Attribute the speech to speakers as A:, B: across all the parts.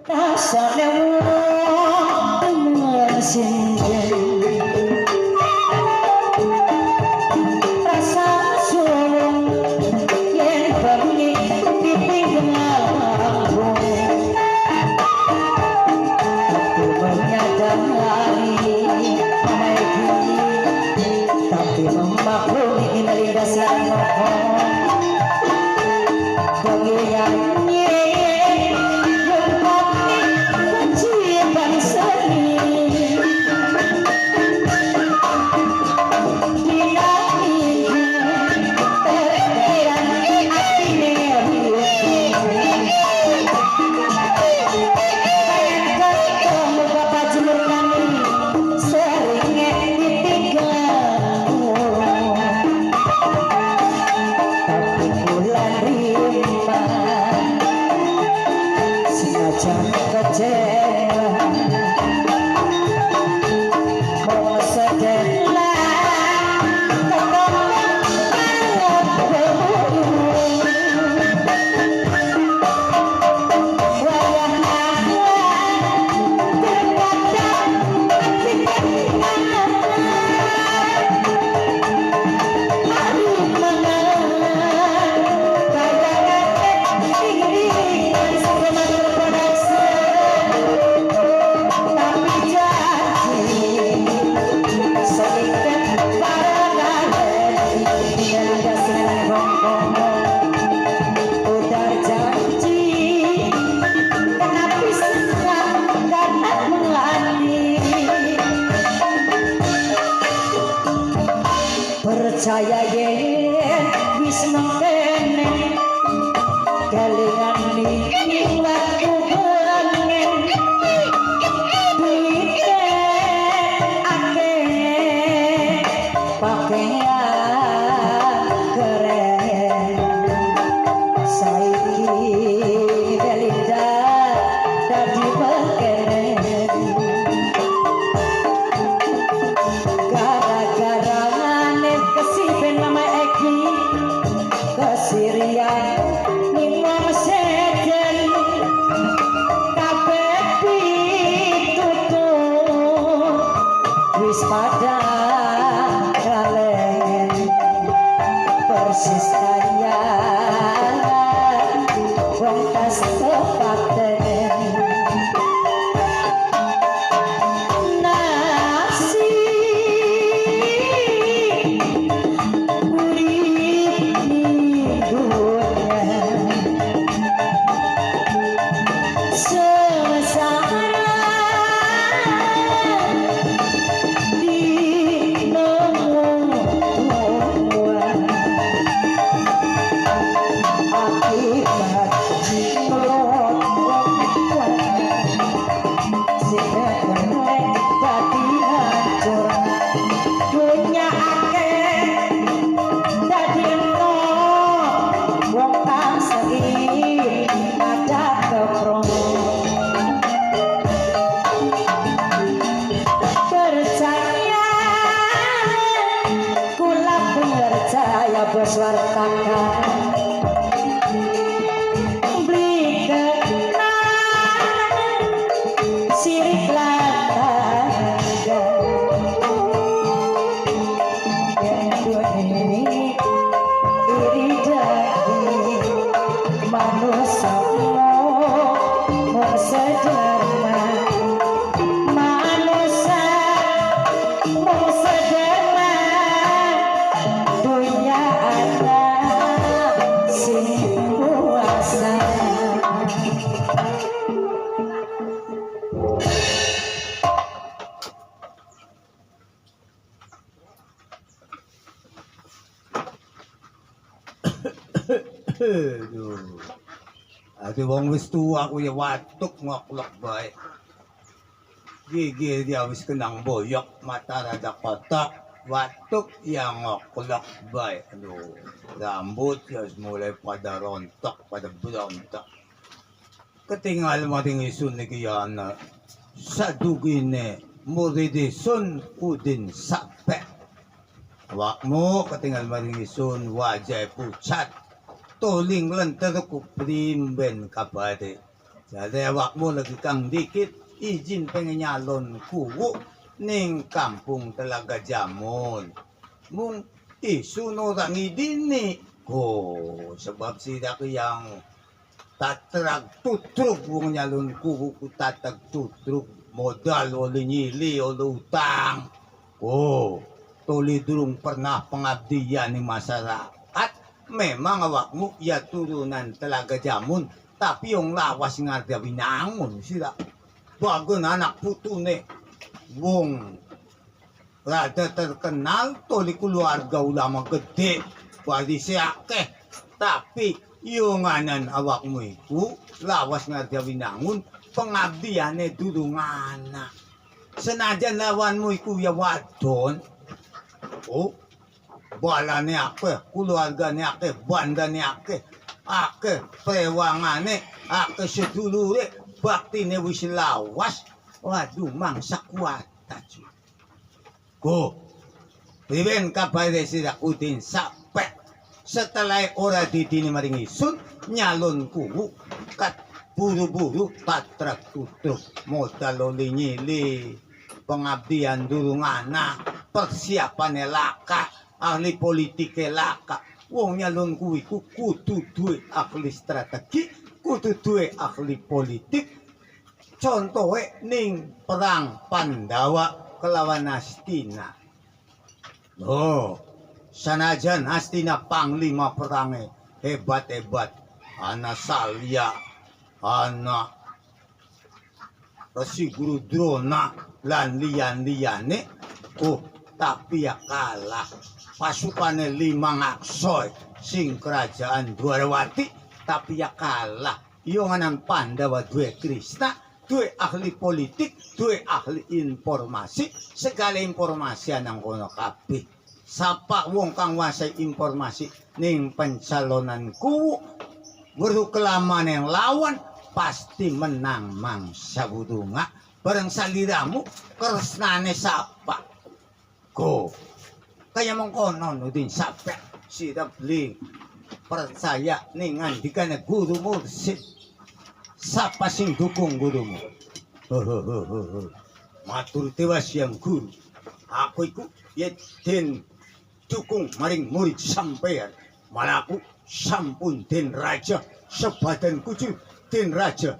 A: asale wong sing rasa sulung yen bengi ditinggal aku menyadari tapi memaklumi melindas yang percaya yen wis mengkene kelingan iki waktu pengen duite akeh pakaian keren saiki Belinda dadi bekene Sirian nimong seden kabeh pitutur wis pada kalen persis kaya wong tas tepaten bos wartaka beli kenang sirik lataga ini iri dadi manusia mau sederhana manusia mau sederhana dunia ada sing puasa
B: Ati wong wis tuwa kuwi watuk ngoklok bae. Gigi dia wis kenang boyok mata rada kotak watuk yang ngoklok bae. Aduh, rambut ya mulai pada rontok, pada berontak. Ketinggal mating isun ni kiyana sa dugine muridisun udin sape. Awak mo ketinggal mating isun wajah pucat. Tuling lenter ku primben kapate Jadi awakmu lagi kang dikit izin pengen nyalon kuwu ning kampung Telaga Jamun. Mung isu orang idini. Oh, sebab sidak yang tatrag tutruk wong nyalon kuwu ku tatag tutruk modal oleh nyili oleh utang. Oh, tuli durung pernah pengabdian ning masyarakat. Memang awakmu ya turunan Telaga Jamun. Tapi yung lawas nga binangon sila. Bago na anak putune. Wong rada terkenal toli keluarga ulama gede. Pwede siya ke. Tapi yung anan awak mo iku lawas nga binangon. Pengabdiane dudungana. Senajan lawan mo iku ya wadon. Oh. Bala ni ake. Keluarga ni ake. Banda ni ake. Ake prewangane, ake sedulure, baktine wis lawas. Waduh, mangsa kuat aja. Go. Priben kabare sira udin sampai setelah ora didini maring isun nyalon kuwu kat buru-buru tatrak tutup modal oli nyili pengabdian durung anak persiapan laka ahli politik laka. Wong nyalon kuwi kudu duwe ahli strategi, kudu duwe ahli politik. Contohe ning perang Pandawa kelawan Astina. Oh, sanajan Astina panglima perange hebat-hebat. Ana Salya, ana Resi Guru Drona lan liyan-liyane. Oh, tapi ya kalah. Pasukane 5 ngaksoy sing kerajaan Dwarawati tapi ya kalah. Yung anan Pandawa duwe Krishna, duwe ahli politik, duwe ahli informasi, segala informasi anang kono kabeh. Sapa wong kang wasai informasi ning pencalonan kuwu weruh kelaman yang lawan pasti menang mangsa budunga. Bareng saliramu kresnane sapa? Go. Kaya mengkonon udin sampai sida beli percaya ning ngandikane guru mursid. Sapa sing dukung gurumu? Matur tewas yang guru. Aku iku den dukung maring murid sampean. Malaku sampun den raja sebadan kucing den raja.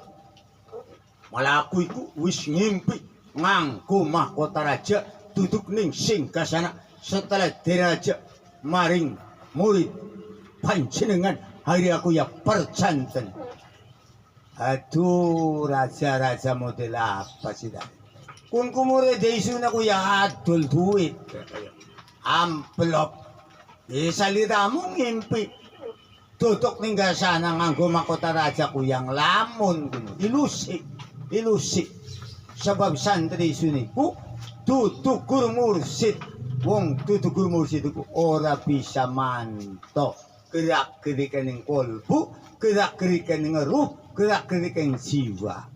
B: Malaku iku wis ngimpi nganggo mahkota raja duduk ning singgasana. Setelah diraja maring murid panjenengan hari aku ya percanten. Aduh raja-raja model apa sih dah? Kun kumure deisun aku ya adol duit. Amplop. Saliramu ngimpi. Duduk ninggal sana nganggo mahkota raja ku yang lamun kuno. Ilusi. Ilusi. Sebab santri suniku duduk guru mursid. Wong tutu guru mursid itu ora bisa mantok gerak-gerikan yang kolbu, gerak-gerikan yang ruh, gerak-gerikan jiwa.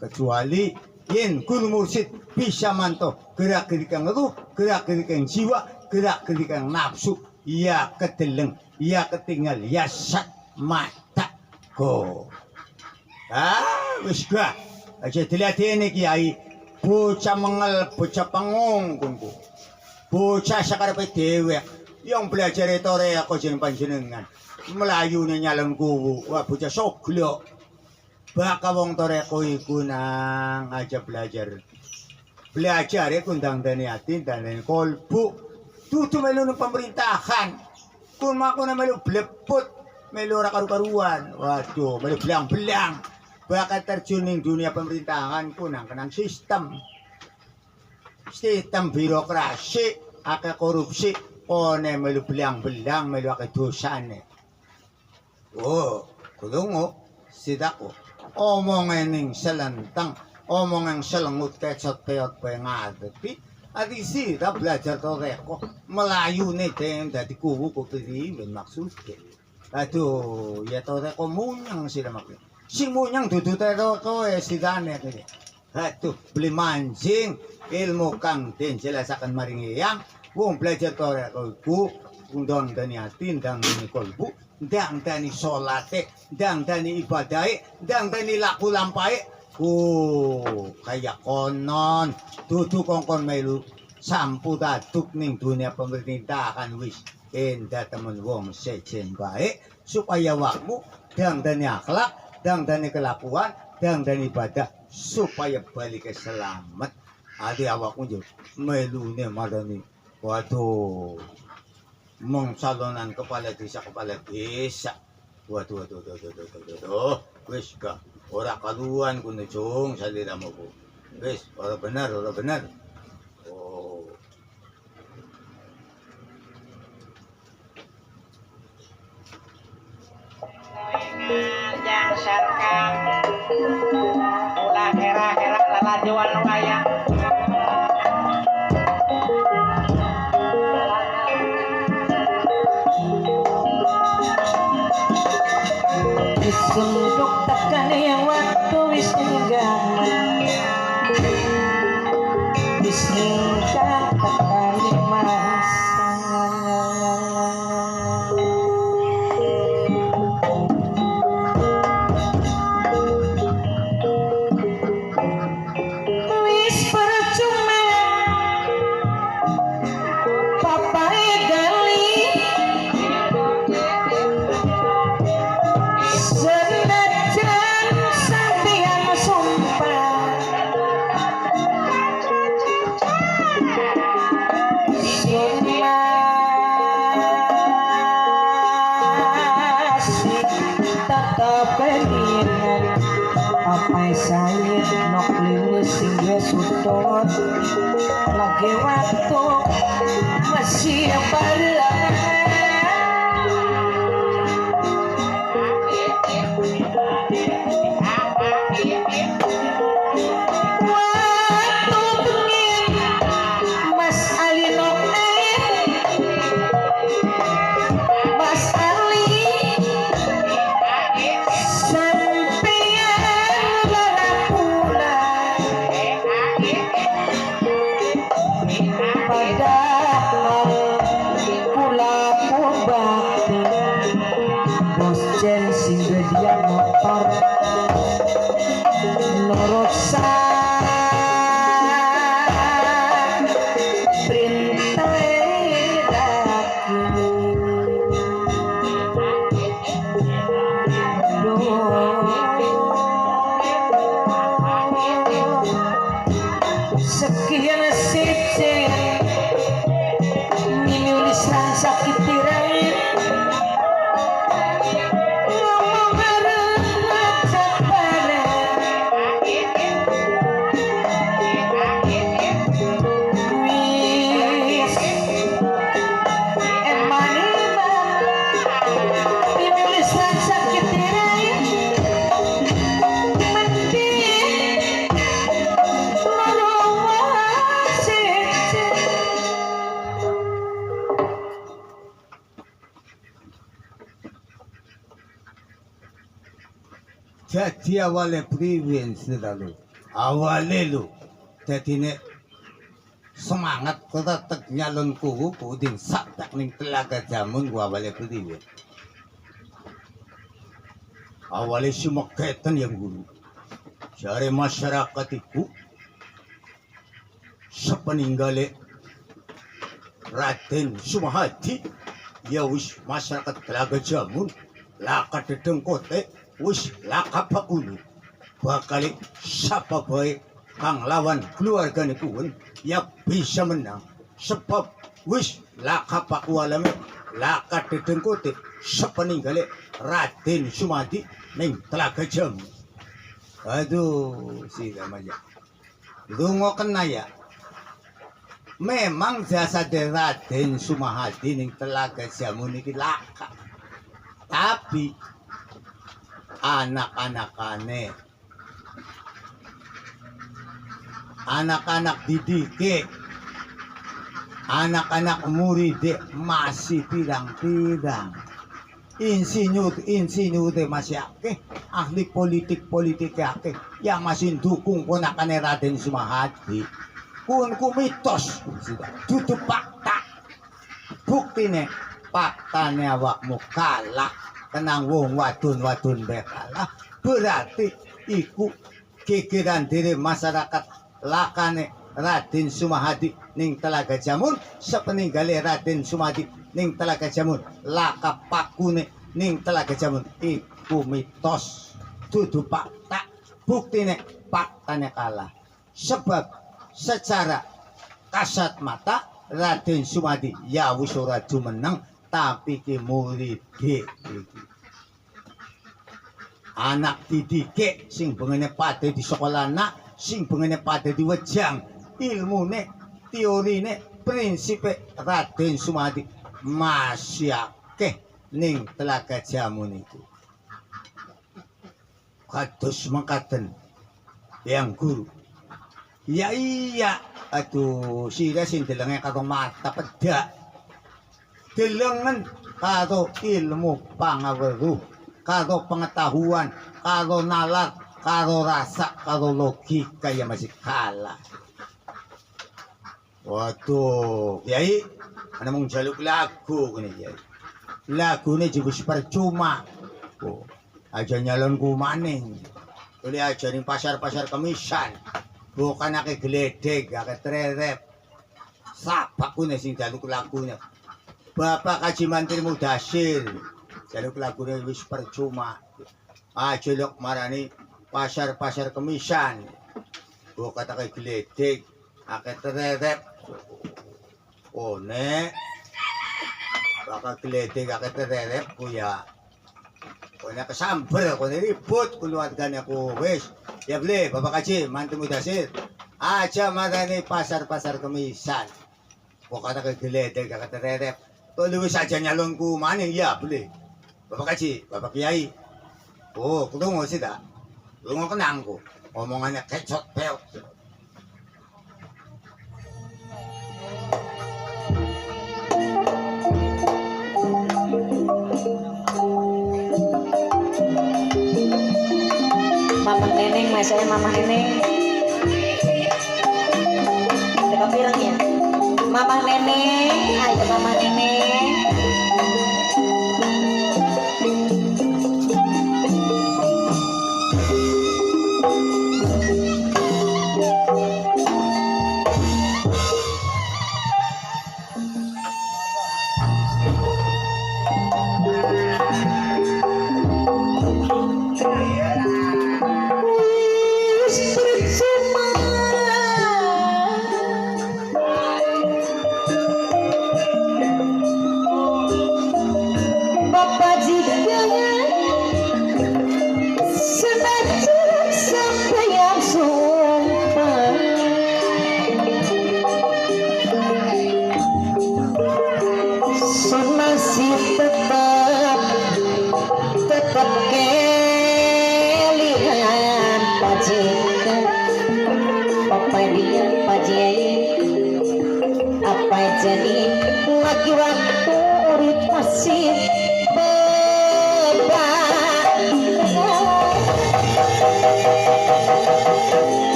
B: Kecuali yen guru mursid bisa mantok gerak-gerikan ruh, gerak-gerikan jiwa, gerak-gerikan nafsu. Ia kedeleng, ia ketinggal, ia sat mata go. Wis gak. Aja dilihat ini kiai bocah mengel, bocah pangongkunku. Bocah sakarepe dhewe yang belajar etore aku jeneng panjenengan. Melayune nyalon kuwu, wah bocah soglok. Baka wong toreko iku nang aja belajar. Belajar iku ndang-ndani ati, ndang-ndani kolbu. Dudu melu nang pemerintahan. Kun mako na melu bleput, melu ora karu-karuan. Waduh, melu belang-belang. Baka terjun ning dunia pemerintahan ku nang kenang sistem. Sistem birokrasi, akeh korupsi, one melu belang-belang, melu akeh dosane. Oh, kulungu, sidaku. Omongan ning selentang, omongan selengut kecot-keot bae ngadepi. Ati sira belajar toreko, melayune den dadi kuwu keprimen maksude. Aduh, ya toreko munyang sira maksud. Sing munyang dudu toreko sidane kene. Aduh, beli mancing ilmu kang den jelasaken maring eyang, wong belajar toreko iku undang dani ati ndang kolbu dangdani salate, dangdani ibadahe, dangdani laku lampahe. Kaya konon dudu kongkon melu sampu taduk ning dunia pemerintahan wis endah temen wong sejen baik supaya wakmu dangdani akhlak, dangdani kelakuan, dangdani ibadah supaya balik ke selamat. Adi awakmu jo melune madani. Waduh, mencalonan kepala desa. Waduh. Wis gak ora kaluan kuno cung saliramu ku. Wis ora bener. Oh.
A: Jang sarkang ulah hera-hera lalajuan wayang disunduk tekan yang waktu wis ninggal disingkat tekan mas wis percuma papai gali senajan sampeyan sumpah masih tetap pengingat papai saya nok lilis singga sutut lagi waktu masih bareng waktu pengin Mas Ali nok Mas Ali sampeyan lalapula padahal pula bakti bos jen sing dia motor nurut perintah sekian sejen minulisan sakit tirai ngomong bareng ngajak bareng wis eman minulisan sakit tirai mending
B: jadi awalnya priwen selalu awalnya lu jadi nek semangat tetap nyalon kuku kudin saktak ning telaga jamun gua awalnya priwen awalnya semua kaitan yang guru cari masyarakat itu sepeninggalnya Raden Sumahadi ya wis masyarakat telaga jamun laka dedengkote wis laka pakulu bakal siapa baik kang lawan keluarga kuwen yang bisa menang sebab wis laka pakualame laka dedengkote sepeninggalnya Raden Sumahadi ning telaga jamun. Aduh si namanya lungo kena ya memang jasa Raden Sumahadi ning telaga jamun iki laka tapi anak-anak didik anak-anak murid masih pirang-pirang insinyur masih akeh ahli politik akeh yang masih dukung ponakane Raden Sumahadi kun mitos dudu fakta buktine paktane awakmu kalah kenang wong wadon-wadon bae kalah berarti iku gegeran diri masyarakat lakane Raden Sumahadi ning Telaga Jamun sepeninggali Raden Sumahadi ning Telaga Jamun laka pakune ning Telaga Jamun iku mitos dudu fakta buktine faktane kalah sebab secara kasat mata Raden Sumahadi ya wis ora jumeneng tapi ki murid iki anak didike sing bengene padhe di sekolah anak sing bengene padhe di wejang ilmune teorine prinsipe Raden Sumahadi masih akeh ning Telaga Jamun itu kados mengkaten yang guru ya iya aduh sira sing delenge karo mata pedak delengen karo ilmu pangaweruh karo pengetahuan karo nalar karo rasa karo logika yang masih kalah. Waduh, Yai, ana mung jaluk lagu ngene Yai. Lagune wis percuma. Oh, aja nyalonku maning. Boleh aja ning pasar-pasar kemisan. Bukan ake geledek, ake trerep. Sabakune sing jaluk lagune. Bapak Kaji Mantri Mudasir. Jaluk lagune wis percuma. Aja lok marani pasar-pasar kemisan. Bukan ake geledek, ake trerep. Oh nek bakal geledek ake trerep ku ya. Kone kesamber, kone ribut keluarganya ku wis. Ya boleh Bapak Kaji Mantri Mudasir. Aja marani pasar-pasar kemisan. Bukan ake geledek ake trerep. Kalau saja nyalonku maning ya boleh. Bapak Kaji, Bapak Kiai. Oh, ketemu sih tak? Lu mau kenangku. Omongannya kecot peot.
A: Mama Neneng, saya Mama Neneng. Teka pirang ya. Mama Neneng, ayo Mama Neneng.